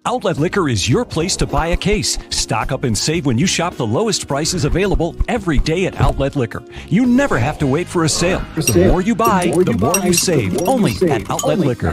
Outlet Liquor is your place to buy a case. Stock up and save when you shop the lowest prices available every day at Outlet Liquor. You never have to wait for a sale. The more you buy, the more you save. Only at Outlet Liquor.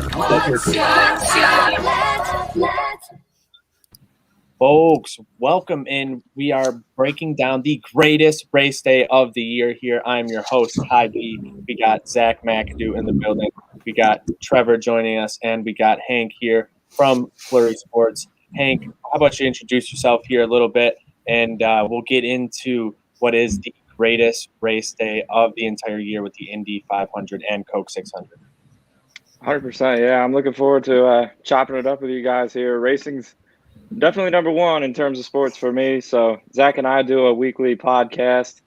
Folks, welcome in. We are breaking down the greatest race day of the year here. I'm your host, Kai B. We got Zach McAdoo in the building. We got Trevor joining us, and we got Hank here from Flurry Sports. Hank, how about you introduce yourself here a little bit, and we'll get into what is the greatest race day of the entire year with the Indy 500 and Coke 600. 100%. Yeah, I'm looking forward to chopping it up with you guys here. Racing's definitely number one in terms of sports for me. So Zach and I do a weekly podcast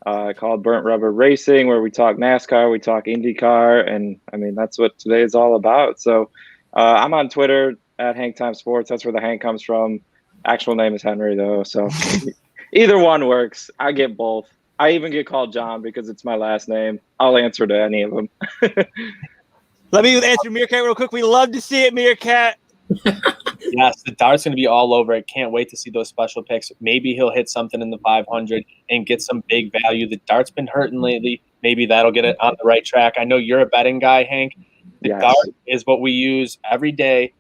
called Burnt Rubber Racing, where we talk NASCAR, we talk IndyCar, and I mean, that's what today is all about. So I'm on Twitter at Hank Time Sports. That's where the Hank comes from. Actual name is Henry, though. So either one works. I get both. I even get called John because it's my last name. I'll answer to any of them. Let me answer Meerkat real quick. We love to see it, Meerkat. Yes, the dart's going to be all over it. Can't wait to see those special picks. Maybe he'll hit something in the 500 and get some big value. The dart's been hurting lately. Maybe that'll get it on the right track. I know you're a betting guy, Hank. The dart is what we use every day.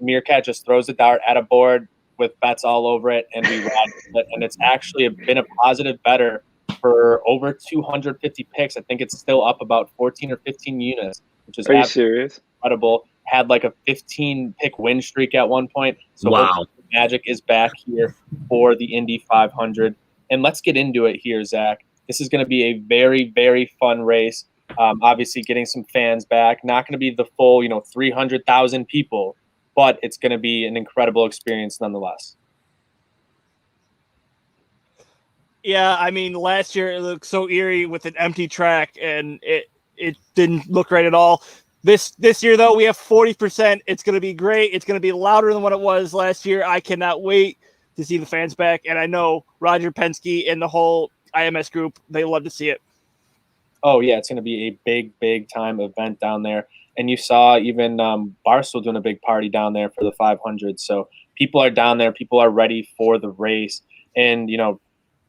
Meerkat just throws the dart at a board with bets all over it, and we ride with it. And it's actually been a positive better for over 250 picks. I think it's still up about 14 or 15 units, which is serious? Incredible. Had like a 15-pick win streak at one point. So wow. Magic is back here for the Indy 500. And let's get into it here, Zach. This is going to be a very, very fun race. Obviously, getting some fans back. Not going to be the full, 300,000 people, but it's going to be an incredible experience nonetheless. Yeah, I mean, last year it looked so eerie with an empty track, and it didn't look right at all. This year, though, we have 40%. It's going to be great. It's going to be louder than what it was last year. I cannot wait to see the fans back, and I know Roger Penske and the whole IMS group, they love to see it. Oh, yeah, it's going to be a big, big time event down there. And you saw even Barstool doing a big party down there for the 500. So people are down there. People are ready for the race. And,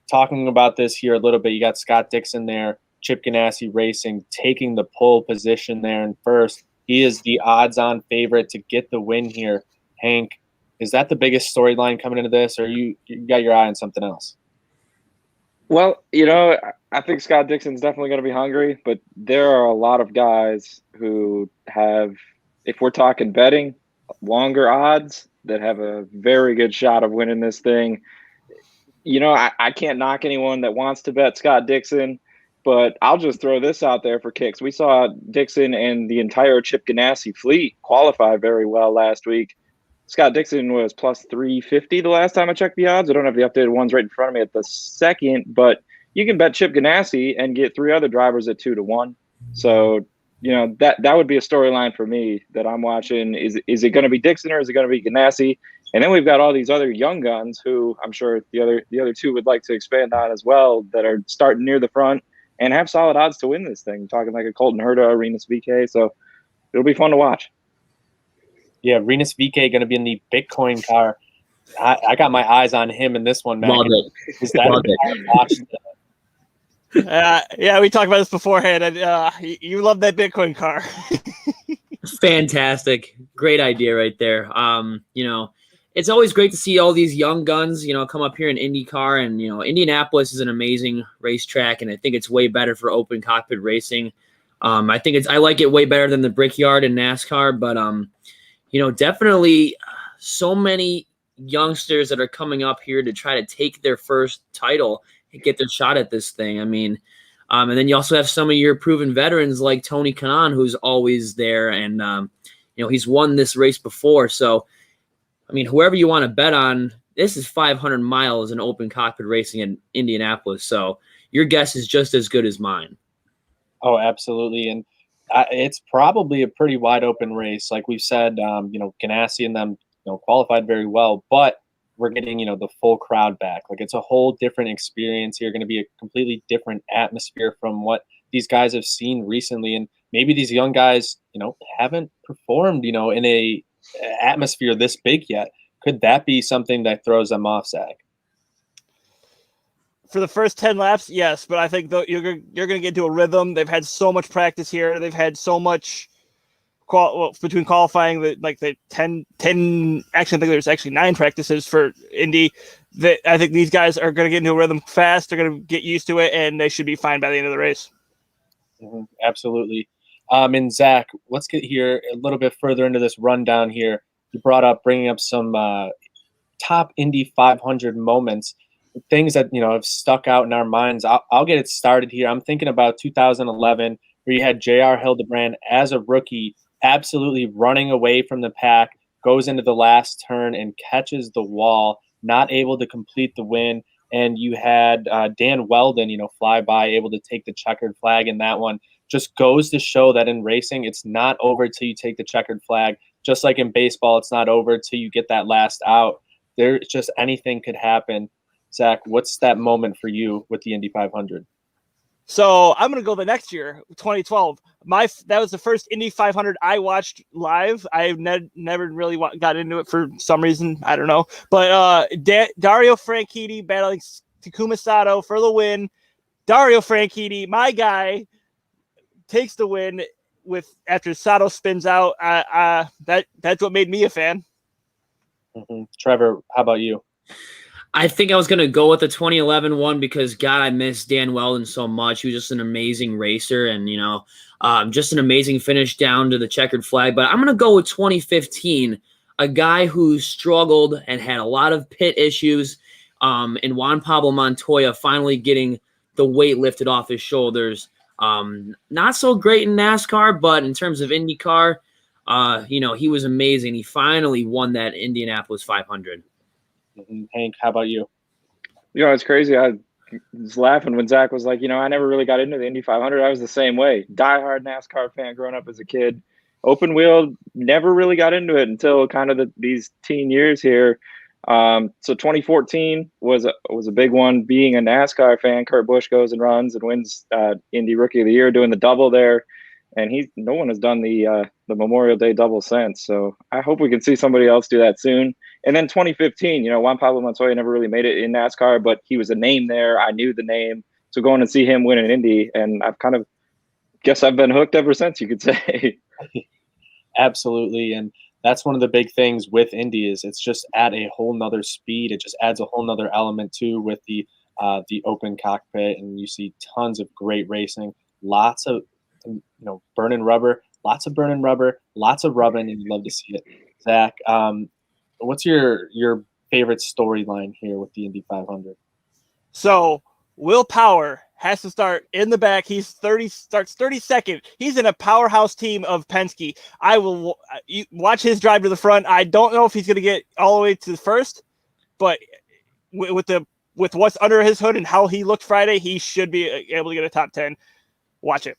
talking about this here a little bit, you got Scott Dixon there, Chip Ganassi Racing, taking the pole position there in first. He is the odds-on favorite to get the win here. Hank, is that the biggest storyline coming into this, or you got your eye on something else? Well, I think Scott Dixon's definitely going to be hungry, but there are a lot of guys who have, if we're talking betting, longer odds that have a very good shot of winning this thing. I can't knock anyone that wants to bet Scott Dixon, but I'll just throw this out there for kicks. We saw Dixon and the entire Chip Ganassi fleet qualify very well last week. Scott Dixon was plus 350 the last time I checked the odds. I don't have the updated ones right in front of me at the second, but you can bet Chip Ganassi and get three other drivers at 2-1. So, that would be a storyline for me that I'm watching. Is it going to be Dixon or is it going to be Ganassi? And then we've got all these other young guns who I'm sure the other two would like to expand on as well, that are starting near the front and have solid odds to win this thing. I'm talking like a Colton Herta, Rinus VeeKay. So it'll be fun to watch. Yeah, Rinus VeeKay going to be in the Bitcoin car. I got my eyes on him in this one, man. Love it. Is that yeah, we talked about this beforehand. And, you love that Bitcoin car. Fantastic. Great idea right there. It's always great to see all these young guns, come up here in IndyCar. And, Indianapolis is an amazing racetrack, and I think it's way better for open cockpit racing. I like it way better than the Brickyard in NASCAR, but, definitely so many youngsters that are coming up here to try to take their first title and get their shot at this thing. I mean, and then you also have some of your proven veterans like Tony Kanaan, who's always there, and, he's won this race before. So, I mean, whoever you want to bet on, this is 500 miles in open cockpit racing in Indianapolis. So your guess is just as good as mine. Oh, absolutely. And it's probably a pretty wide open race. Like we've said, Ganassi and them, qualified very well, but we're getting, the full crowd back. Like it's a whole different experience here, going to be a completely different atmosphere from what these guys have seen recently. And maybe these young guys, haven't performed, in a atmosphere this big yet. Could that be something that throws them off, Zach? For the first 10 laps, yes, but I think you're going to get into a rhythm. They've had so much practice here. They've had so much between qualifying, the 10 actually, I think there's actually 9 practices for Indy. That I think these guys are going to get into a rhythm fast. They're going to get used to it, and they should be fine by the end of the race. Mm-hmm, absolutely. And Zach, let's get here a little bit further into this rundown here. You bringing up some top Indy 500 moments, things that have stuck out in our minds. I'll get it started here. I'm thinking about 2011, where you had J.R. Hildebrand as a rookie, absolutely running away from the pack, goes into the last turn and catches the wall, not able to complete the win. And you had Dan Weldon, fly by, able to take the checkered flag in that one. Just goes to show that in racing, it's not over till you take the checkered flag. Just like in baseball, it's not over till you get that last out. There's just anything could happen. Zach, what's that moment for you with the Indy 500? So I'm going to go the next year, 2012. That was the first Indy 500 I watched live. I never really got into it for some reason. I don't know. But Dario Franchitti battling Toku Masato for the win. Dario Franchitti, my guy, takes the win after Sato spins out. That's what made me a fan. Mm-hmm. Trevor, how about you? I think I was going to go with the 2011 one because, God, I miss Dan Weldon so much. He was just an amazing racer and, just an amazing finish down to the checkered flag. But I'm going to go with 2015, a guy who struggled and had a lot of pit issues, and Juan Pablo Montoya finally getting the weight lifted off his shoulders. Not so great in NASCAR, but in terms of IndyCar, he was amazing. He finally won that Indianapolis 500. Hank, how about you? It's crazy. I was laughing when Zach was like, I never really got into the Indy 500. I was the same way. Diehard NASCAR fan growing up as a kid. Open wheel, never really got into it until kind of these teen years here. So 2014 was a big one. Being a NASCAR fan, Kurt Busch goes and runs and wins Indy Rookie of the Year, doing the double there. And no one has done the Memorial Day double since. So I hope we can see somebody else do that soon. And then 2015, Juan Pablo Montoya never really made it in NASCAR, but he was a name there. I knew the name. So going and see him win an Indy, and I've kind of guess I've been hooked ever since, you could say. Absolutely. And that's one of the big things with Indy is it's just at a whole nother speed. It just adds a whole nother element too with the open cockpit, and you see tons of great racing, lots of burning rubber, lots of rubbing, and you love to see it. Zach, what's your favorite storyline here with the Indy 500? So Will Power has to start in the back. Starts 32nd. He's in a powerhouse team of Penske. I will watch his drive to the front. I don't know if he's going to get all the way to the first, but with what's under his hood and how he looked Friday, he should be able to get a top 10. Watch it.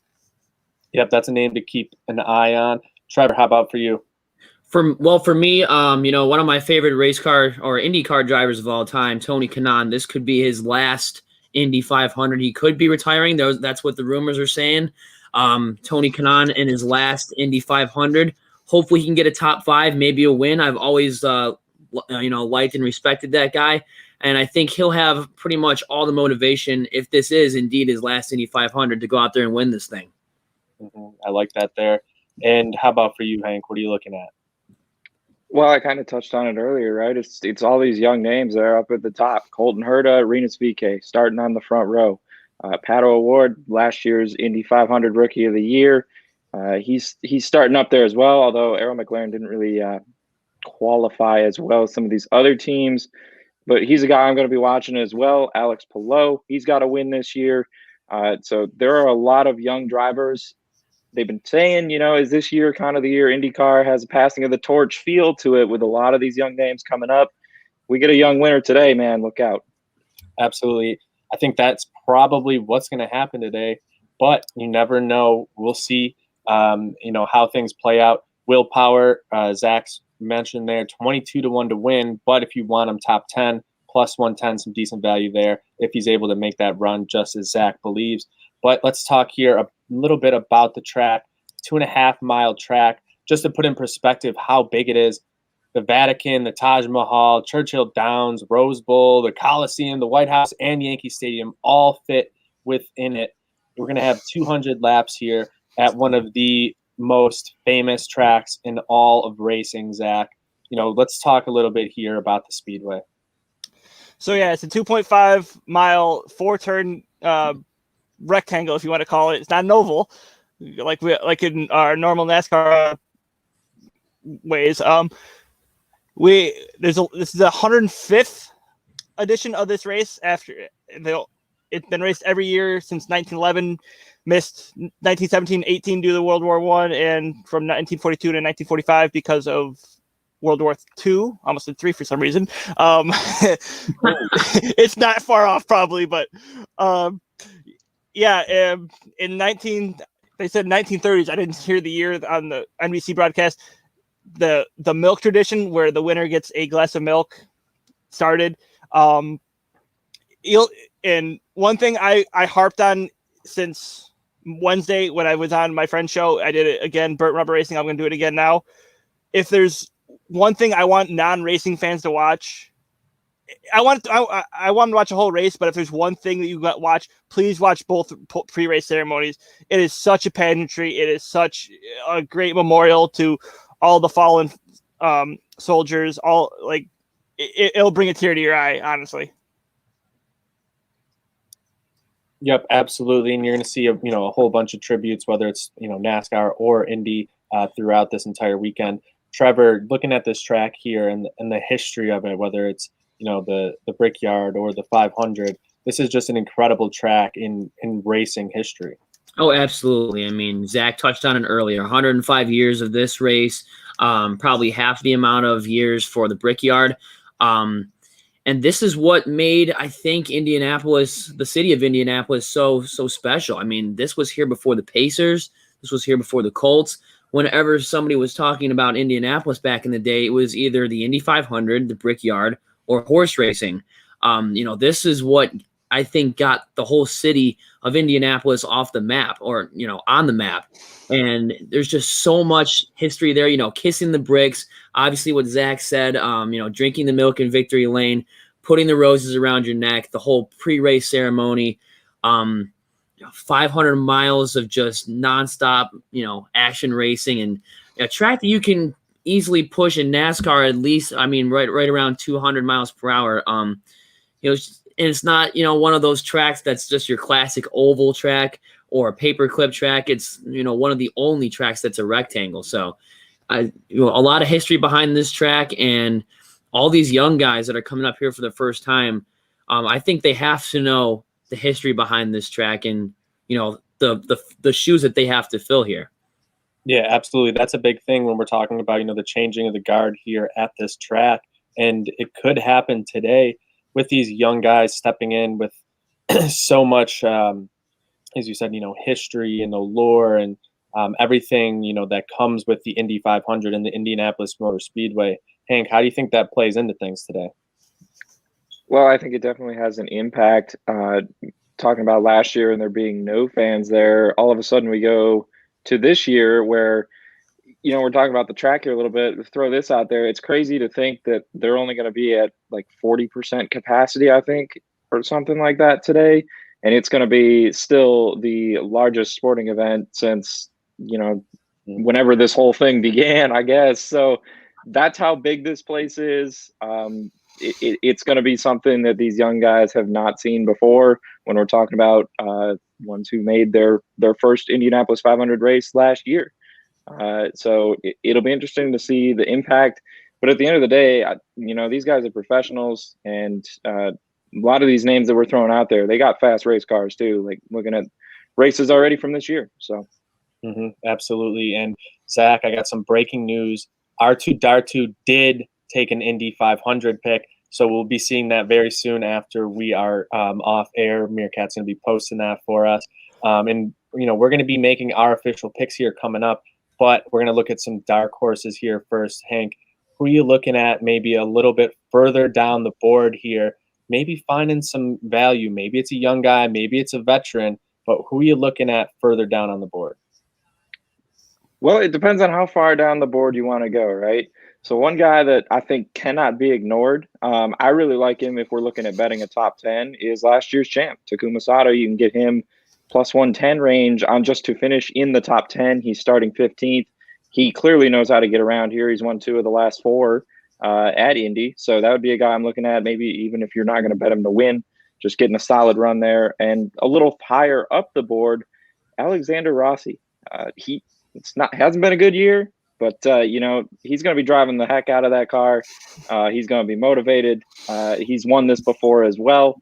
Yep, that's a name to keep an eye on. Trevor, how about for you? For me, one of my favorite race car or IndyCar drivers of all time, Tony Kanaan. This could be his last Indy 500. He could be retiring. That's what the rumors are saying. Tony Kanaan in his last Indy 500. Hopefully he can get a top 5, maybe a win. I've always liked and respected that guy. And I think he'll have pretty much all the motivation, if this is indeed his last Indy 500, to go out there and win this thing. Mm-hmm. I like that there. And how about for you, Hank? What are you looking at? Well, I kind of touched on it earlier, right? It's all these young names that are up at the top. Colton Herta, Rinus VeeKay, starting on the front row. Pato O'Ward, last year's Indy 500 Rookie of the Year. He's starting up there as well, although Arrow McLaren didn't really qualify as well as some of these other teams. But he's a guy I'm going to be watching as well. Alex Palou, he's got a win this year. So there are a lot of young drivers. They've been saying, is this year kind of the year IndyCar has a passing of the torch feel to it with a lot of these young names coming up. We get a young winner today, man. Look out. Absolutely. I think that's probably what's going to happen today, but you never know. We'll see, how things play out. Willpower, Zach's mentioned there, 22-1 to win, but if you want him top 10, plus 110, some decent value there if he's able to make that run, just as Zach believes. But let's talk here a little bit about the track. 2.5 mile track. just to put in perspective how big it is, the Vatican, the Taj Mahal, Churchill Downs, Rose Bowl, the Coliseum, the White House, and Yankee Stadium all fit within it. We're going to have 200 laps here at one of the most famous tracks in all of racing, Zach. Let's talk a little bit here about the Speedway. So yeah, it's a 2.5 mile 4-turn rectangle, if you want to call it. It's not an oval like in our normal NASCAR ways. This is the 105th edition of this race. It's been raced every year since 1911. Missed 1917-18 due to World War I, and from 1942 to 1945 because of World War II. Almost did 3 for some reason. It's not far off, probably, but they said 1930s. I didn't hear the year on the NBC broadcast. The milk tradition, where the winner gets a glass of milk, started. And one thing I harped on since Wednesday when I was on my friend's show, I did it again, Burnt Rubber Racing. I'm going to do it again now. If there's one thing I want non-racing fans to watch, I want to watch a whole race, but if there's one thing that you got watch, please watch both pre-race ceremonies. It is such a pageantry. It is such a great memorial to all the fallen soldiers. It'll bring a tear to your eye, honestly. Yep, absolutely. And you're going to see a whole bunch of tributes, whether it's NASCAR or Indy, throughout this entire weekend. Trevor, looking at this track here and the history of it, whether it's the Brickyard or the 500, this is just an incredible track in racing history. Oh, absolutely. I mean, Zach touched on it earlier. 105 years of this race, probably half the amount of years for the Brickyard. And this is what made, I think, Indianapolis, the city of Indianapolis, so special. I mean, this was here before the Pacers. This was here before the Colts. Whenever somebody was talking about Indianapolis back in the day, it was either the Indy 500, the Brickyard, or horse racing. This is what I think got the whole city of Indianapolis off the map, or, on the map. And there's just so much history there, kissing the bricks, obviously what Zach said, drinking the milk in Victory Lane, putting the roses around your neck, the whole pre-race ceremony, 500 miles of just nonstop, action racing, and a track that you can easily push in NASCAR at least, right around 200 miles per hour. And it's not, one of those tracks that's just your classic oval track or a paperclip track. It's, one of the only tracks that's a rectangle. So, a lot of history behind this track, and all these young guys that are coming up here for the first time. I think they have to know the history behind this track and, the shoes that they have to fill here. Yeah, absolutely. That's a big thing when we're talking about, the changing of the guard here at this track. And it could happen today with these young guys stepping in with so much, as you said, history and the lore and everything, that comes with the Indy 500 and the Indianapolis Motor Speedway. Hank, how do you think that plays into things today? Well, I think it definitely has an impact. Talking about last year and there being no fans there, all of a sudden we go to this year where, we're talking about the track here a little bit. Throw this out there. It's crazy to think that they're only going to be at like 40% capacity, I think, or something like that today. And it's going to be still the largest sporting event since, whenever this whole thing began, I guess. So that's how big this place is. It's going to be something that these young guys have not seen before when we're talking about ones who made their first Indianapolis 500 race last year. So it'll be interesting to see the impact. But at the end of the day, these guys are professionals, and a lot of these names that we're throwing out there, they got fast race cars too, like looking at races already from this year. So absolutely. And Zach, I got some breaking news. R2 Dartu did take an Indy 500 pick, so we'll be seeing that very soon after we are off air. Meerkat's going to be posting that for us. And we're going to be making our official picks here coming up, but we're going to look at some dark horses here first. Hank, who are you looking at maybe a little bit further down the board here, maybe finding some value? Maybe it's a young guy, maybe it's a veteran, but who are you looking at further down on the board? Well, it depends on how far down the board you want to go, right? So one guy that I think cannot be ignored, I really like him if we're looking at betting a top 10, is last year's champ, Toku Masato. You can get him plus 110 range on just to finish in the top 10. He's starting 15th. He clearly knows how to get around here. He's won 2 of the last 4 at Indy. So that would be a guy I'm looking at, maybe even if you're not going to bet him to win, just getting a solid run there. And a little higher up the board, Alexander Rossi. Hasn't been a good year, but he's going to be driving the heck out of that car. He's going to be motivated. He's won this before as well.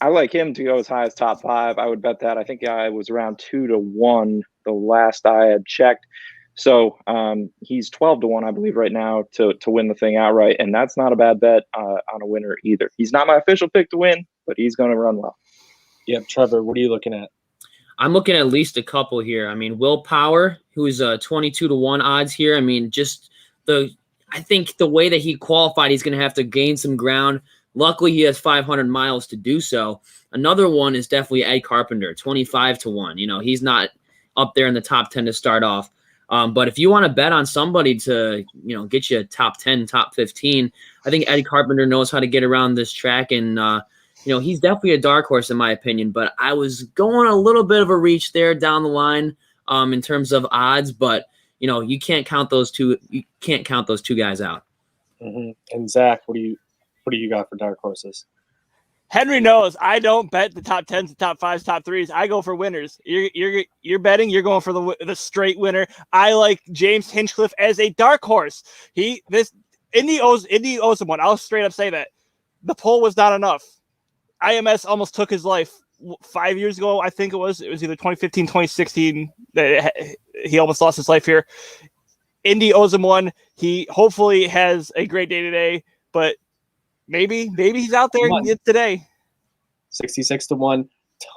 I like him to go as high as top 5. I would bet that. I think I was around 2-1 the last I had checked. So he's 12-1, I believe, right now to win the thing outright, and that's not a bad bet on a winner either. He's not my official pick to win, but he's going to run well. Yep, Trevor, what are you looking at? I'm looking at least a couple here. I mean, Will Power, who's 22-1 odds here. I mean, I think the way that he qualified, he's going to have to gain some ground. Luckily, he has 500 miles to do so. Another one is definitely Ed Carpenter, 25-1. He's not up there in the top 10 to start off. But if you want to bet on somebody to, get you a top 10, top 15, I think Ed Carpenter knows how to get around this track. And, he's definitely a dark horse in my opinion. But I was going a little bit of a reach there down the line in terms of odds. But, you can't count those two. You can't count those two guys out. Mm-hmm. And Zach, what do you got for dark horses? Henry knows I don't bet the top 10s, the top 5s, top 3s. I go for winners. You're betting. You're going for the straight winner. I like James Hinchcliffe as a dark horse. Indy owes him one. I'll straight up say that. The poll was not enough. IMS almost took his life 5 years ago. I think it was either 2015, 2016 that he almost lost his life here. Indy owes him one. He hopefully has a great day today, but maybe he's out there today. 66-1,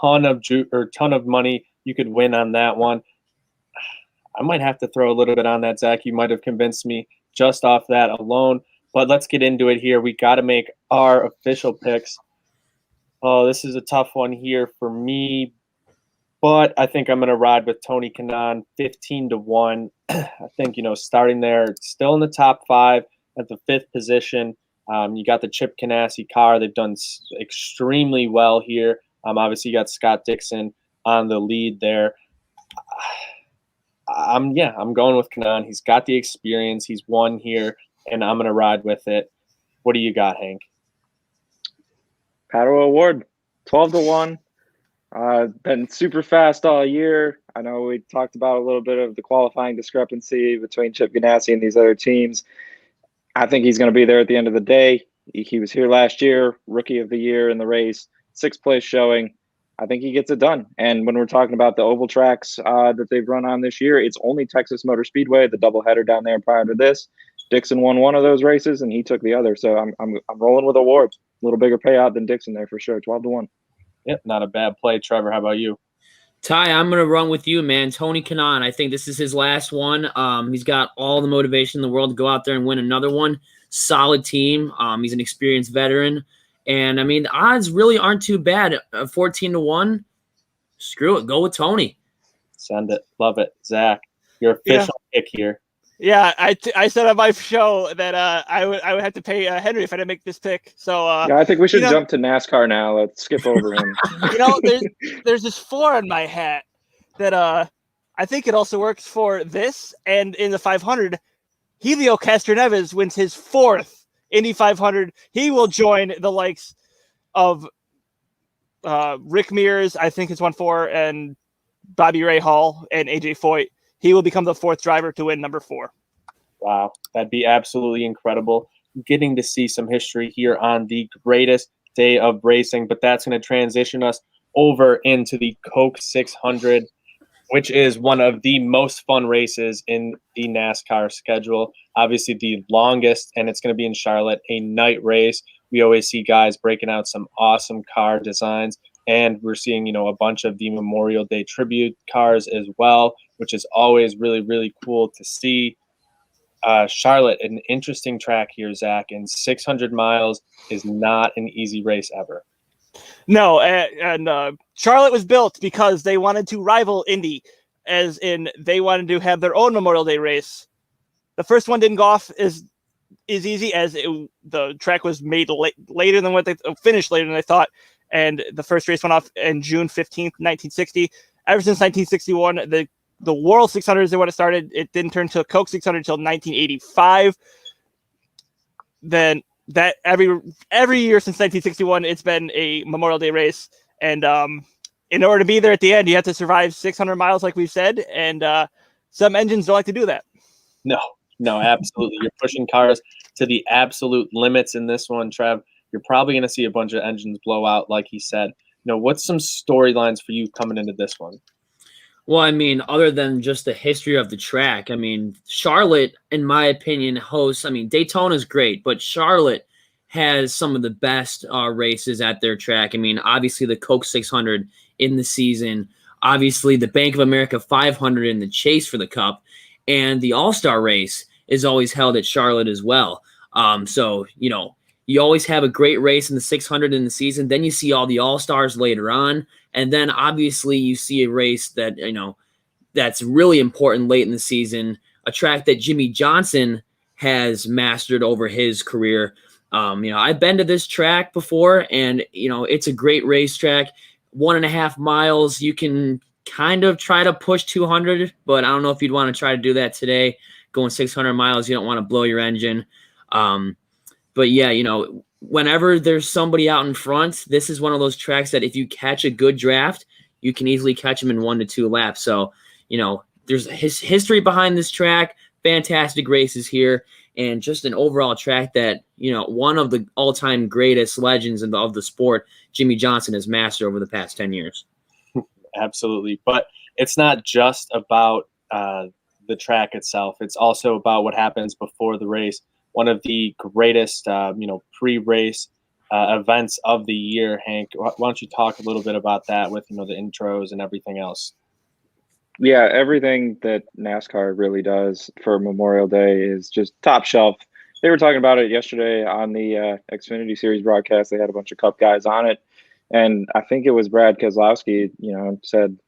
ton of money you could win on that one. I might have to throw a little bit on that, Zach. You might have convinced me just off that alone. But let's get into it here. We got to make our official picks. Oh, this is a tough one here for me, but I think I'm going to ride with Tony Kanaan, 15-1. I think, starting there, still in the top 5 at the 5th position. You got the Chip Ganassi car. They've done extremely well here. Obviously, you got Scott Dixon on the lead there. I'm going with Kanaan. He's got the experience. He's won here, and I'm going to ride with it. What do you got, Hank? Pato Award, 12-1. Been super fast all year. I know we talked about a little bit of the qualifying discrepancy between Chip Ganassi and these other teams. I think he's going to be there at the end of the day. He was here last year, rookie of the year in the race, 6th place showing. I think he gets it done. And when we're talking about the oval tracks that they've run on this year, it's only Texas Motor Speedway, the doubleheader down there prior to this. Dixon won one of those races and he took the other. So I'm rolling with Award. A little bigger payout than Dixon there for sure. 12-1. Yep, not a bad play. Trevor, how about you? Ty, I'm going to run with you, man. Tony Kanaan, I think this is his last one. He's got all the motivation in the world to go out there and win another one. Solid team. He's an experienced veteran. And, I mean, the odds really aren't too bad. 14-1, screw it. Go with Tony. Send it. Love it. Zach, your official pick here. Yeah, I said on my show that I would have to pay Henry if I didn't make this pick. So yeah, I think we should jump to NASCAR now. Let's skip over him. There's this 4 in my hat that I think it also works for this and in the 500. Helio Castroneves wins his 4th Indy 500. He will join the likes of Rick Mears, I think it's 1-4, and Bobby Ray Hall and AJ Foyt. He will become the 4th driver to win number 4. Wow, that'd be absolutely incredible. Getting to see some history here on the greatest day of racing, but that's going to transition us over into the Coke 600, which is one of the most fun races in the NASCAR schedule. Obviously the longest, and it's going to be in Charlotte, a night race. We always see guys breaking out some awesome car designs, and we're seeing, a bunch of the Memorial Day tribute cars as well, which is always really, really cool to see. Charlotte, an interesting track here, Zach, and 600 miles is not an easy race ever. No, and Charlotte was built because they wanted to rival Indy. as in they wanted to have their own Memorial Day race. The first one didn't go off as easy as the track was made later than what they finished later than they thought. And the first race went off in June 15th, 1960. Ever since 1961, the World 600 is when it started. It didn't turn to Coke 600 until 1985. Then that every year since 1961, it's been a Memorial Day race. And in order to be there at the end, you have to survive 600 miles, like we've said. And some engines don't like to do that. No, absolutely. You're pushing cars to the absolute limits in this one, Trev. You're probably going to see a bunch of engines blow out, like he said. What's some storylines for you coming into this one? Well, I mean, other than just the history of the track, I mean, Charlotte, in my opinion, hosts. I mean, Daytona's great, but Charlotte has some of the best races at their track. I mean, obviously the Coke 600 in the season, obviously the Bank of America 500 in the chase for the Cup, and the All-Star race is always held at Charlotte as well. So, you always have a great race in the 600 in the season. Then you see all the All-Stars later on. And then obviously you see a race that, that's really important late in the season, a track that Jimmy Johnson has mastered over his career. I've been to this track before, and, it's a great racetrack. 1.5 miles. You can kind of try to push 200, but I don't know if you'd want to try to do that today. Going 600 miles, you don't want to blow your engine. But yeah, whenever there's somebody out in front, this is one of those tracks that if you catch a good draft, you can easily catch them in 1 to 2 laps. So, there's history behind this track, fantastic races here, and just an overall track that, one of the all-time greatest legends of the sport, Jimmy Johnson, has mastered over the past 10 years. Absolutely. But it's not just about the track itself. It's also about what happens before the race. One of the greatest, pre-race events of the year. Hank, why don't you talk a little bit about that with, the intros and everything else? Yeah, everything that NASCAR really does for Memorial Day is just top shelf. They were talking about it yesterday on the Xfinity Series broadcast. They had a bunch of Cup guys on it. And I think it was Brad Keselowski, said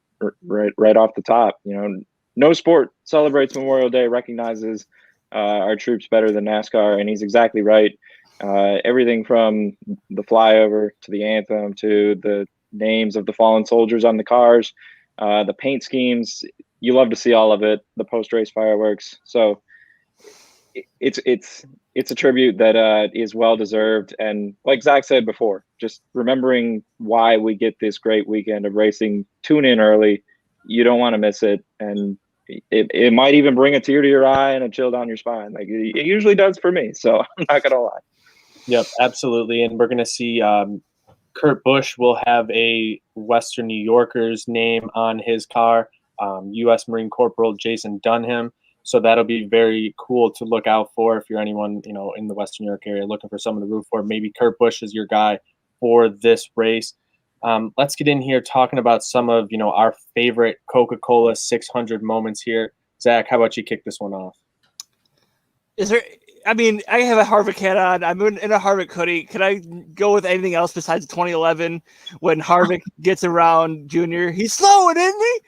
right off the top, no sport celebrates Memorial Day, recognizes our troops better than NASCAR. And he's exactly right. Everything from the flyover to the anthem to the names of the fallen soldiers on the cars, the paint schemes, you love to see all of it, the post-race fireworks. So it's a tribute that is well-deserved. And like Zach said before, just remembering why we get this great weekend of racing, tune in early. You don't want to miss it. And it might even bring a tear to your eye and a chill down your spine. Like it usually does for me. So I'm not going to lie. Yep, absolutely. And we're going to see Kurt Busch will have a Western New Yorker's name on his car, U.S. Marine Corporal Jason Dunham. So that'll be very cool to look out for if you're anyone, in the Western New York area looking for someone to root for. Maybe Kurt Busch is your guy for this race. Let's get in here talking about some of, our favorite Coca-Cola 600 moments here. Zach, how about you kick this one off? I have a Harvick hat on. I'm in a Harvick hoodie. Can I go with anything else besides 2011 when Harvick gets around Junior? He's slowing, isn't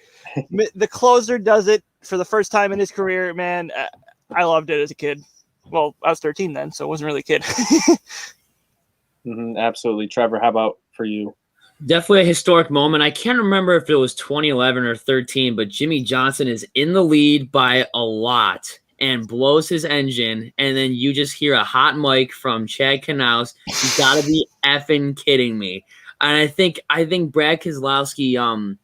he? The closer does it for the first time in his career. Man, I loved it as a kid. Well, I was 13 then, so I wasn't really a kid. Absolutely. Trevor, how about for you? Definitely a historic moment. I can't remember if it was 2011 or 13, but Jimmy Johnson is in the lead by a lot and blows his engine, and then you just hear a hot mic from Chad Knaus. You got to be effing kidding me. And I think Brad Keselowski, I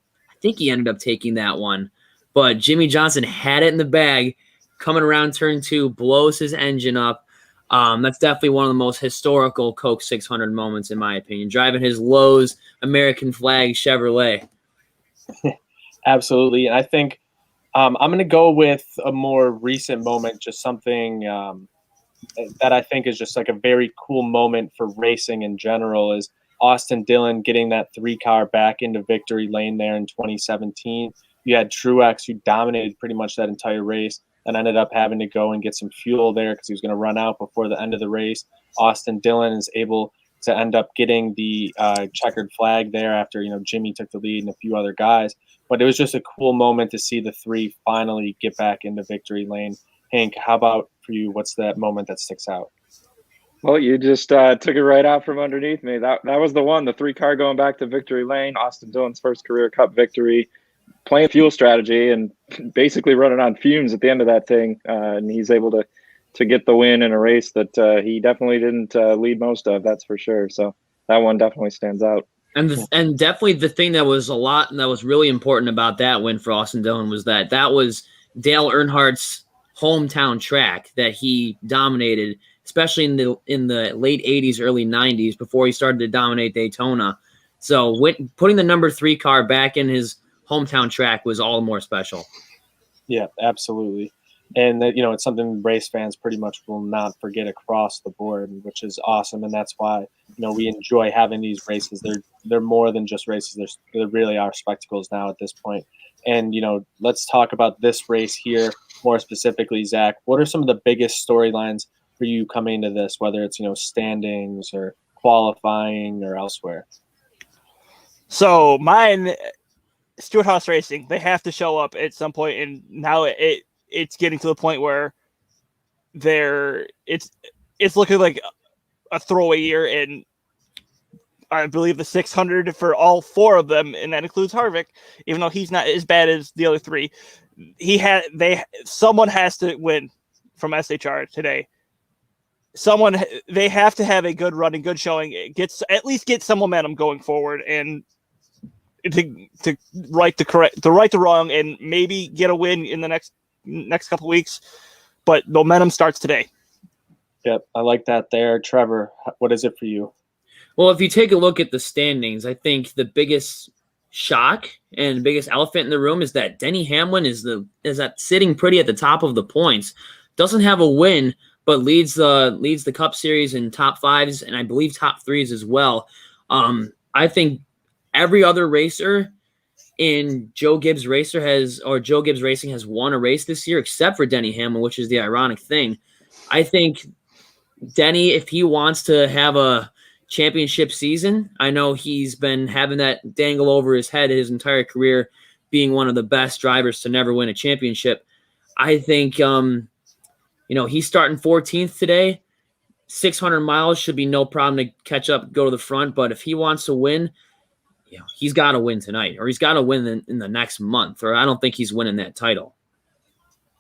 think he ended up taking that one, but Jimmy Johnson had it in the bag, coming around turn 2, blows his engine up. That's definitely one of the most historical Coke 600 moments, in my opinion, driving his Lowe's American flag Chevrolet. Absolutely. And I think I'm going to go with a more recent moment, just something that I think is just like a very cool moment for racing in general, is Austin Dillon getting that 3-car back into victory lane there in 2017. You had Truex, who dominated pretty much that entire race, and ended up having to go and get some fuel there because he was going to run out before the end of the race. Austin Dillon is able to end up getting the checkered flag there after, Jimmy took the lead and a few other guys. But it was just a cool moment to see the three finally get back into victory lane. Hank, how about for you? What's that moment that sticks out? Well, you just took it right out from underneath me. That was the one, the 3-car going back to victory lane, Austin Dillon's first career Cup victory, playing fuel strategy and basically running on fumes at the end of that thing. And he's able to get the win in a race that he definitely didn't lead most of, that's for sure. So that one definitely stands out. And definitely the thing that was really important about that win for Austin Dillon was that was Dale Earnhardt's hometown track that he dominated, especially in the late 80s, early 90s, before he started to dominate Daytona. So putting the number 3 car back in his hometown track was all the more special. Yeah, absolutely. And it's something race fans pretty much will not forget across the board, which is awesome. And that's why, we enjoy having these races. They're more than just races. They really are spectacles now at this point. And, let's talk about this race here more specifically, Zach. What are some of the biggest storylines for you coming into this, whether it's, standings or qualifying or elsewhere? So mine, Stewart Haas Racing, they have to show up at some point, and now it's getting to the point where it's looking like a throwaway year, and I believe the 600 for all 4 of them, and that includes Harvick, even though he's not as bad as the other 3. Someone has to win from SHR today. They have to have a good run and good showing. At least get some momentum going forward, and to right the wrong, and maybe get a win in the next couple of weeks. But momentum starts today. Yep, I like that there. Trevor, what is it for you? Well, if you take a look at the standings, I think the biggest shock and biggest elephant in the room is that Denny Hamlin is sitting pretty at the top of the points. Doesn't have a win, but leads the Cup Series in top 5s and I believe top 3s as well. I think every other racer in Joe Gibbs Racing has won a race this year except for Denny Hamlin, which is the ironic thing. I think Denny, if he wants to have a championship season, I know he's been having that dangle over his head his entire career, being one of the best drivers to never win a championship. I think he's starting 14th today. 600 miles should be no problem to catch up, go to the front. But if he wants to win, he's got to win tonight, or he's got to win in the next month, or I don't think he's winning that title.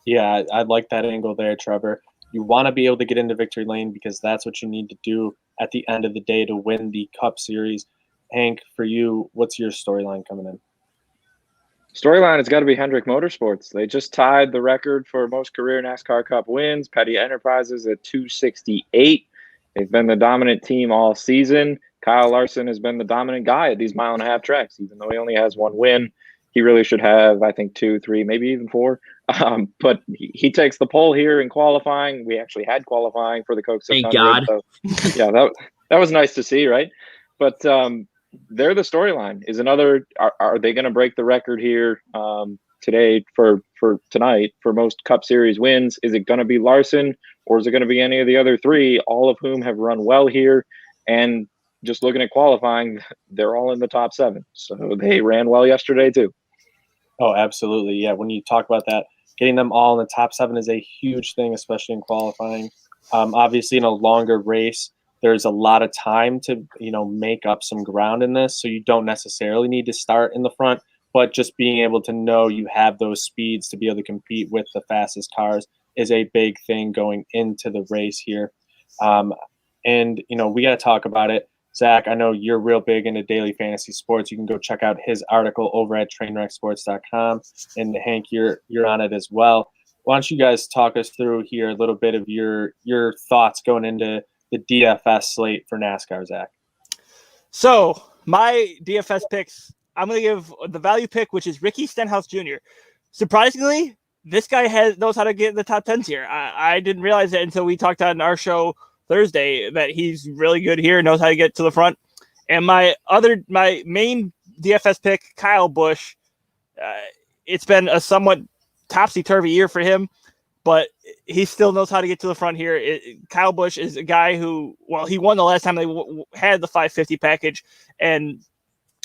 Yeah, I like that angle there, Trevor. You want to be able to get into victory lane because that's what you need to do at the end of the day to win the Cup Series. Hank, for you, what's your storyline coming in? Storyline has got to be Hendrick Motorsports. They just tied the record for most career NASCAR Cup wins. Petty Enterprises at 268. They've been the dominant team all season. Kyle Larson has been the dominant guy at these 1.5 mile tracks. Even though he only has 1 win, he really should have, I think, 2, 3, maybe even 4. But he takes the pole here in qualifying. We actually had qualifying for the Coke 600. Thank God. So, yeah, that was nice to see, right? But they're the storyline. Is another? Are they going to break the record here today for tonight for most Cup Series wins? Is it going to be Larson, or is it going to be any of the other 3, all of whom have run well here? And just looking at qualifying, they're all in the top 7. So they ran well yesterday too. Oh, absolutely. Yeah. When you talk about that, getting them all in the top 7 is a huge thing, especially in qualifying. Obviously, in a longer race, there's a lot of time to, make up some ground in this. So you don't necessarily need to start in the front, but just being able to know you have those speeds to be able to compete with the fastest cars is a big thing going into the race here. And we got to talk about it. Zach, I know you're real big into daily fantasy sports. You can go check out his article over at trainwrecksports.com. And Hank, you're on it as well. Why don't you guys talk us through here a little bit of your thoughts going into the DFS slate for NASCAR, Zach? So my DFS picks, I'm going to give the value pick, which is Ricky Stenhouse Jr. Surprisingly, this guy knows how to get in the top 10s here. I didn't realize that until we talked on our show Thursday that he's really good here, knows how to get to the front. And my main DFS pick, Kyle Busch, it's been a somewhat topsy-turvy year for him, but he still knows how to get to the front here. Kyle Busch is a guy who, he won the last time they had the 550 package, and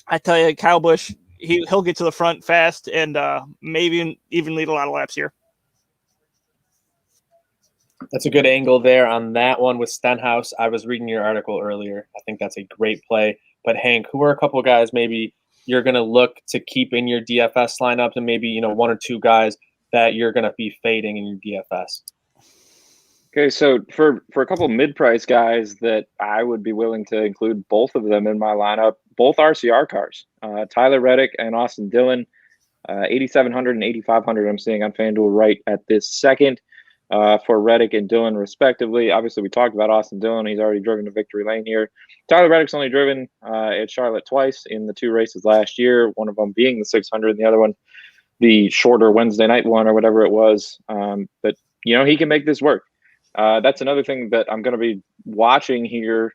I tell you, Kyle Busch, he'll get to the front fast and maybe even lead a lot of laps here. That's a good angle there on that one with Stenhouse. I was reading your article earlier. I think that's a great play. But Hank, who are a couple of guys maybe you're going to look to keep in your DFS lineup, and maybe, one or two guys that you're going to be fading in your DFS? Okay, so for a couple of mid-price guys that I would be willing to include both of them in my lineup, both RCR cars, Tyler Reddick and Austin Dillon, 8,700 and 8,500 I'm seeing on FanDuel right at this second. For Reddick and Dillon, respectively. Obviously, we talked about Austin Dillon. He's already driven to victory lane here. Tyler Reddick's only driven at Charlotte twice in the two races last year, one of them being the 600 and the other one the shorter Wednesday night one or whatever it was. But, he can make this work. That's another thing that I'm going to be watching here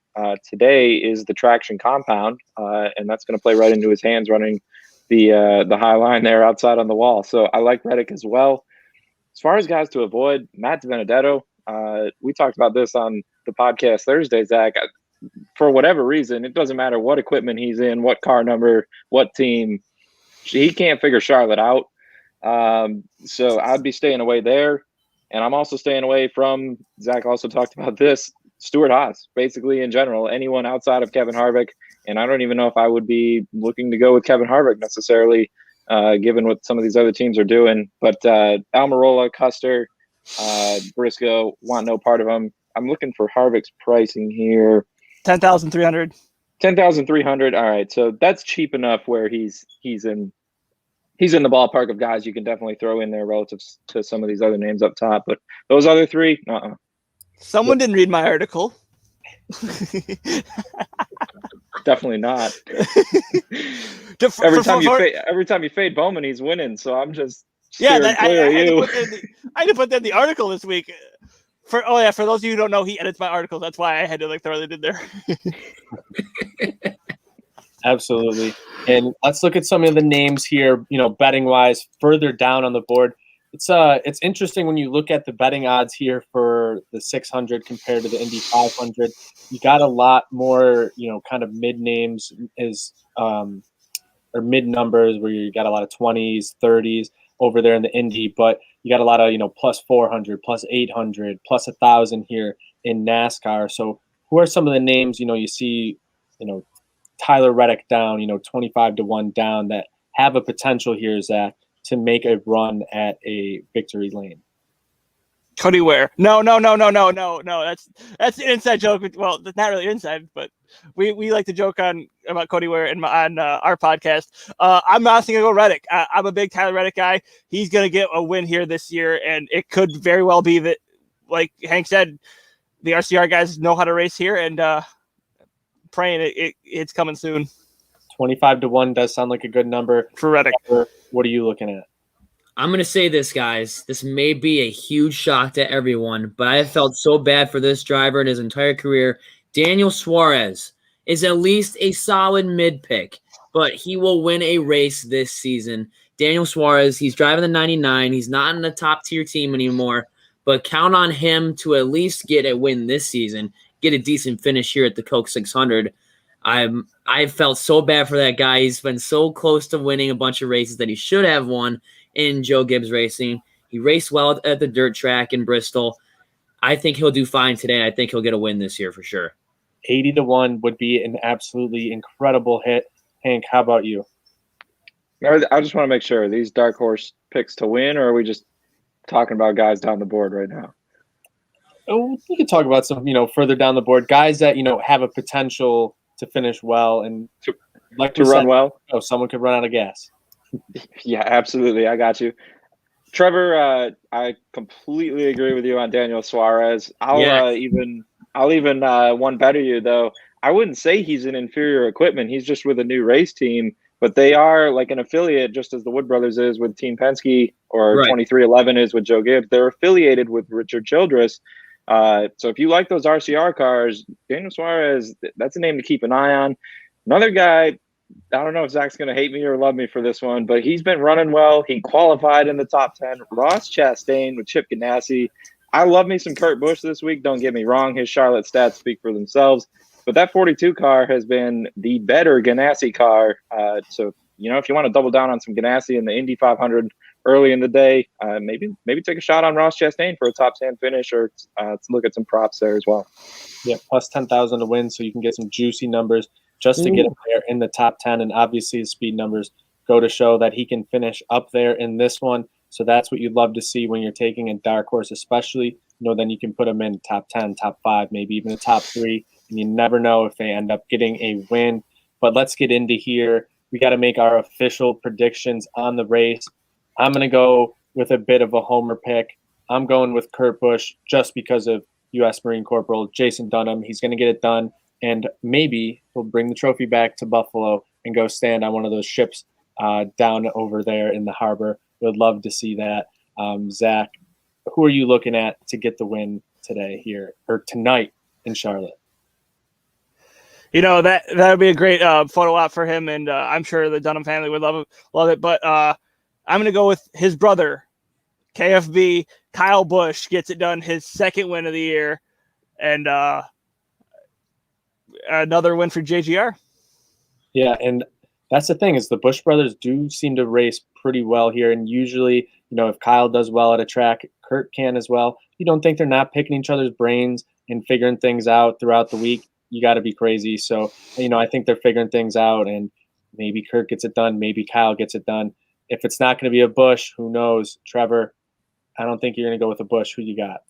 today is the traction compound, and that's going to play right into his hands running the high line there outside on the wall. So I like Reddick as well. As far as guys to avoid, Matt DiBenedetto, we talked about this on the podcast Thursday, Zach. For whatever reason, it doesn't matter what equipment he's in, what car number, what team, he can't figure Charlotte out. So I'd be staying away there. And I'm also staying away from, Zach also talked about this, Stuart Haas, basically in general, anyone outside of Kevin Harvick. And I don't even know if I would be looking to go with Kevin Harvick necessarily, given what some of these other teams are doing. But Almirola, Custer, Briscoe want no part of them. I'm looking for Harvick's pricing here. 10,300. 10,300. All right, so that's cheap enough where he's in the ballpark of guys you can definitely throw in there relative to some of these other names up top. But those other three, Someone didn't read my article. Definitely not. Every time you fade Bowman, he's winning. So I'm just I had to put that in the article this week. For those of you who don't know, he edits my articles. That's why I had to throw it in there. Absolutely. And let's look at some of the names here, betting wise, further down on the board. It's interesting when you look at the betting odds here for the 600 compared to the Indy 500. You got a lot more, kind of mid names or mid numbers where you got a lot of 20s, 30s over there in the Indy, but you got a lot of, plus 400, plus 800, plus 1,000 here in NASCAR. So who are some of the names, you see, Tyler Reddick down, 25-1 down that have a potential here, Zach, to make a run at a victory lane? Cody Ware. No. That's an inside joke. Well, it's not really inside, but we like to joke about Cody Ware on our podcast. I'm honestly gonna go Reddick. I'm a big Tyler Reddick guy. He's gonna get a win here this year, and it could very well be that, like Hank said, the RCR guys know how to race here, and praying it's coming soon. 25-1 does sound like a good number for Reddick. What are you looking at? I'm going to say this, guys. This may be a huge shock to everyone, but I have felt so bad for this driver in his entire career. Daniel Suarez is at least a solid mid-pick, but he will win a race this season. Daniel Suarez, he's driving the 99. He's not in the top-tier team anymore, but count on him to at least get a win this season, get a decent finish here at the Coke 600. I felt so bad for that guy. He's been so close to winning a bunch of races that he should have won in Joe Gibbs Racing. He raced well at the dirt track in Bristol. I think he'll do fine today. I think he'll get a win this year for sure. 80-1 would be an absolutely incredible hit. Hank, how about you? I just want to make sure, these dark horse picks to win, or are we just talking about guys down the board right now? Oh, we could talk about some, further down the board, guys that, have a potential to finish well and run well. Oh, someone could run out of gas. Yeah, absolutely. I got you. Trevor, I completely agree with you on Daniel Suarez. I'll even one better you, though. I wouldn't say he's an inferior equipment. He's just with a new race team, but they are like an affiliate, just as the Wood Brothers is with Team Penske, or right. 2311 is with Joe Gibbs. They're affiliated with Richard Childress. So if you like those RCR cars, Daniel Suarez, that's a name to keep an eye on. Another guy, I don't know if Zach's going to hate me or love me for this one, but he's been running well. He qualified in the top 10. Ross Chastain with Chip Ganassi. I love me some Kurt Busch this week. Don't get me wrong. His Charlotte stats speak for themselves. But that 42 car has been the better Ganassi car. So if you want to double down on some Ganassi in the Indy 500 early in the day, maybe take a shot on Ross Chastain for a top 10 finish, or let's look at some props there as well. Yeah, plus 10,000 to win, so you can get some juicy numbers just to get him there in the top 10. And obviously his speed numbers go to show that he can finish up there in this one. So that's what you'd love to see when you're taking a dark horse, especially, then you can put him in top 10, top 5, maybe even a top 3. And you never know if they end up getting a win. But let's get into here. We got to make our official predictions on the race. I'm going to go with a bit of a homer pick. I'm going with Kurt Busch just because of U.S. Marine Corporal Jason Dunham. He's going to get it done, and maybe he'll bring the trophy back to Buffalo and go stand on one of those ships down over there in the harbor. Would love to see that. Zach, who are you looking at to get the win today here or tonight in Charlotte? That would be a great photo op for him, and I'm sure the Dunham family would love it. But I'm going to go with his brother, KFB. Kyle Busch gets it done, his second win of the year, and another win for JGR. Yeah, and that's the thing is the Busch brothers do seem to race pretty well here, and usually, if Kyle does well at a track, Kurt can as well. You don't think they're not picking each other's brains and figuring things out throughout the week? You got to be crazy. So, I think they're figuring things out, and maybe Kurt gets it done, maybe Kyle gets it done. If it's not going to be a Busch, who knows? Trevor, I don't think you're going to go with a Busch. Who you got?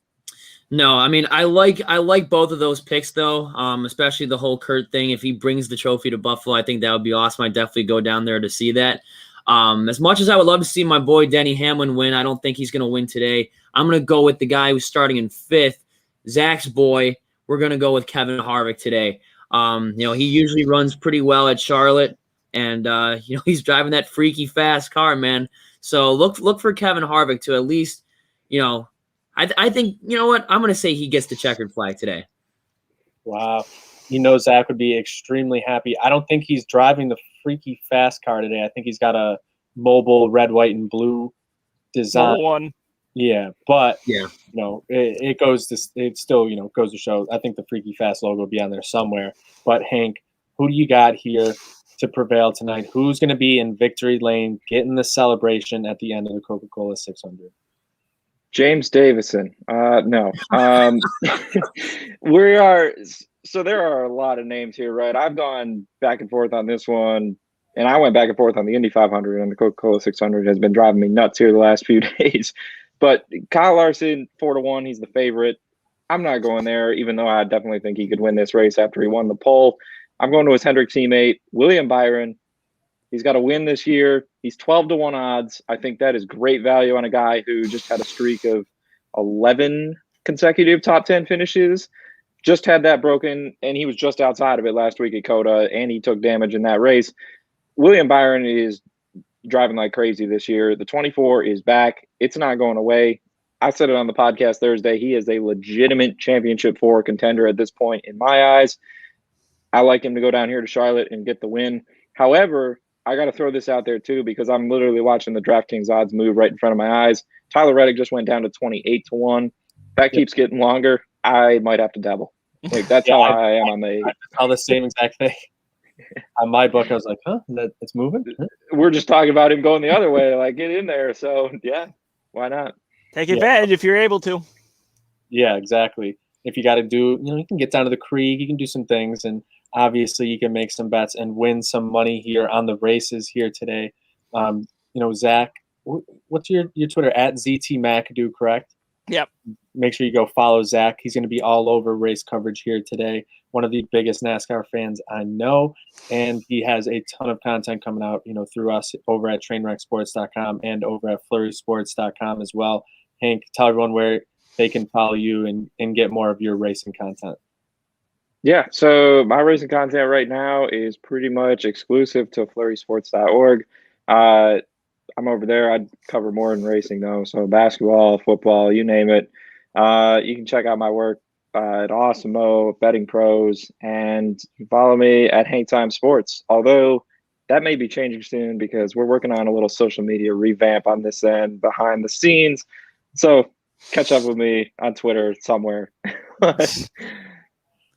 No, I mean, I like both of those picks, though, especially the whole Kurt thing. If he brings the trophy to Buffalo, I think that would be awesome. I'd definitely go down there to see that. As much as I would love to see my boy Denny Hamlin win, I don't think he's going to win today. I'm going to go with the guy who's starting in 5th, Zach's boy. We're going to go with Kevin Harvick today. He usually runs pretty well at Charlotte, and he's driving that freaky fast car, man. So look for Kevin Harvick to at least, I think, what? I'm going to say he gets the checkered flag today. Wow. Zach would be extremely happy. I don't think he's driving the freaky fast car today. I think he's got a mobile red, white, and blue design. Mobile one. Yeah, but yeah, it goes to it still goes to show. I think the freaky fast logo will be on there somewhere. But Hank, who do you got here to prevail tonight? Who's going to be in victory lane, getting the celebration at the end of the Coca-Cola 600? James Davison. No. We are. So there are a lot of names here, right? I've gone back and forth on this one, and I went back and forth on the Indy 500, and the Coca-Cola 600 has been driving me nuts here the last few days. But Kyle Larson, 4-1, he's the favorite. I'm not going there, even though I definitely think he could win this race after he won the pole. I'm going to his Hendrick teammate, William Byron. He's got a win this year. He's 12-1 odds. I think that is great value on a guy who just had a streak of 11 consecutive top 10 finishes. Just had that broken, and he was just outside of it last week at Coda, and he took damage in that race. William Byron is driving like crazy this year. The 24 is back. It's not going away. I said it on the podcast Thursday. He is a legitimate championship 4 contender at this point in my eyes. I like him to go down here to Charlotte and get the win. However, I got to throw this out there too, because I'm literally watching the DraftKings odds move right in front of my eyes. Tyler Reddick just went down to 28-1. That keeps getting longer. I might have to dabble. That's how I am on the. I saw the same exact thing. On my book, I was like, it's moving? We're just talking about him going the other way. Like, get in there. So, yeah, why not? Take advantage if you're able to. Yeah, exactly. If you got to do, you can get down to the creek. You can do some things. And obviously, you can make some bets and win some money here on the races here today. Zach, what's your Twitter? @ZTMcAdoo, correct? Yep. Make sure you go follow Zach. He's going to be all over race coverage here today. One of the biggest NASCAR fans I know, and he has a ton of content coming out, through us over at trainwrecksports.com and over at flurrysports.com as well. Hank, tell everyone where they can follow you and get more of your racing content. Yeah, so my racing content right now is pretty much exclusive to flurrysports.org. I'm over there. I'd cover more than racing, though. So basketball, football, you name it. You can check out my work at Awesemo, Betting Pros, and follow me at Hangtime Sports. Although that may be changing soon because we're working on a little social media revamp on this end behind the scenes. So catch up with me on Twitter somewhere.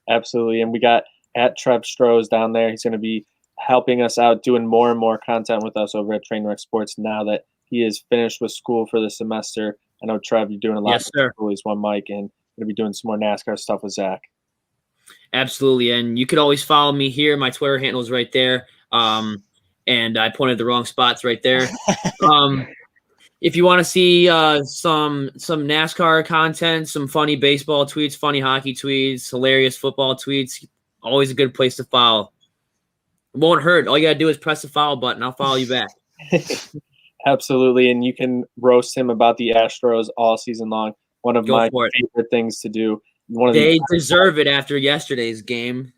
Absolutely. And we got @Trev Strohs down there. He's going to be helping us out, doing more and more content with us over at Trainwreck Sports now that he is finished with school for the semester. I know, Trev, you're doing a lot Yes, sir. with He's one mic, and going to be doing some more NASCAR stuff with Zach. Absolutely. And you could always follow me here. My Twitter handle is right there. And I pointed the wrong spots right there. If you want to see some NASCAR content, some funny baseball tweets, funny hockey tweets, hilarious football tweets, always a good place to follow. It won't hurt. All you got to do is press the follow button. I'll follow you back. Absolutely. And you can roast him about the Astros all season long. One of my favorite things to do. They deserve it after yesterday's game.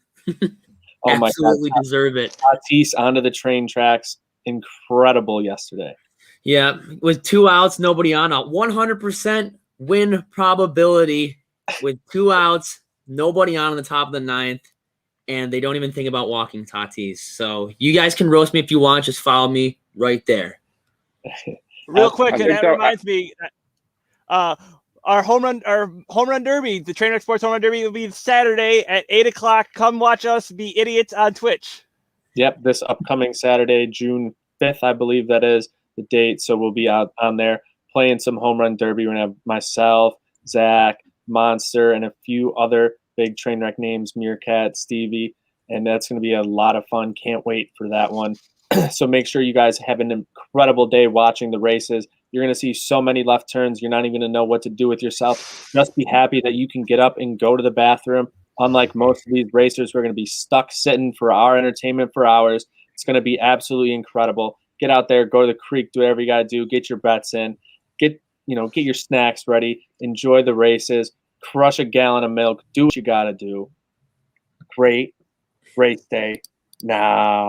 Oh my Absolutely God. deserve it. Tatis onto the train tracks. Incredible yesterday. Yeah, with 2 outs, nobody on. A 100% win probability with 2 outs, nobody on the top of the ninth, and they don't even think about walking Tatis. So you guys can roast me if you want. Just follow me right there. Real quick, and that reminds me, our home run derby, the Trainwreck Sports Home Run Derby, will be Saturday at 8:00. Come watch us be idiots on Twitch. Yep, this upcoming Saturday, June 5th, I believe that is the date. So we'll be out on there playing some home run derby. We're gonna have myself, Zach, Monster, and a few other big Trainwreck names, Meerkat, Stevie, and that's gonna be a lot of fun. Can't wait for that one. So make sure you guys have an incredible day watching the races. You're going to see so many left turns. You're not even going to know what to do with yourself. Just be happy that you can get up and go to the bathroom. Unlike most of these racers, we're going to be stuck sitting for our entertainment for hours. It's going to be absolutely incredible. Get out there, go to the creek, do whatever you got to do. Get your bets in. Get your snacks ready. Enjoy the races. Crush a gallon of milk. Do what you got to do. Great race day now.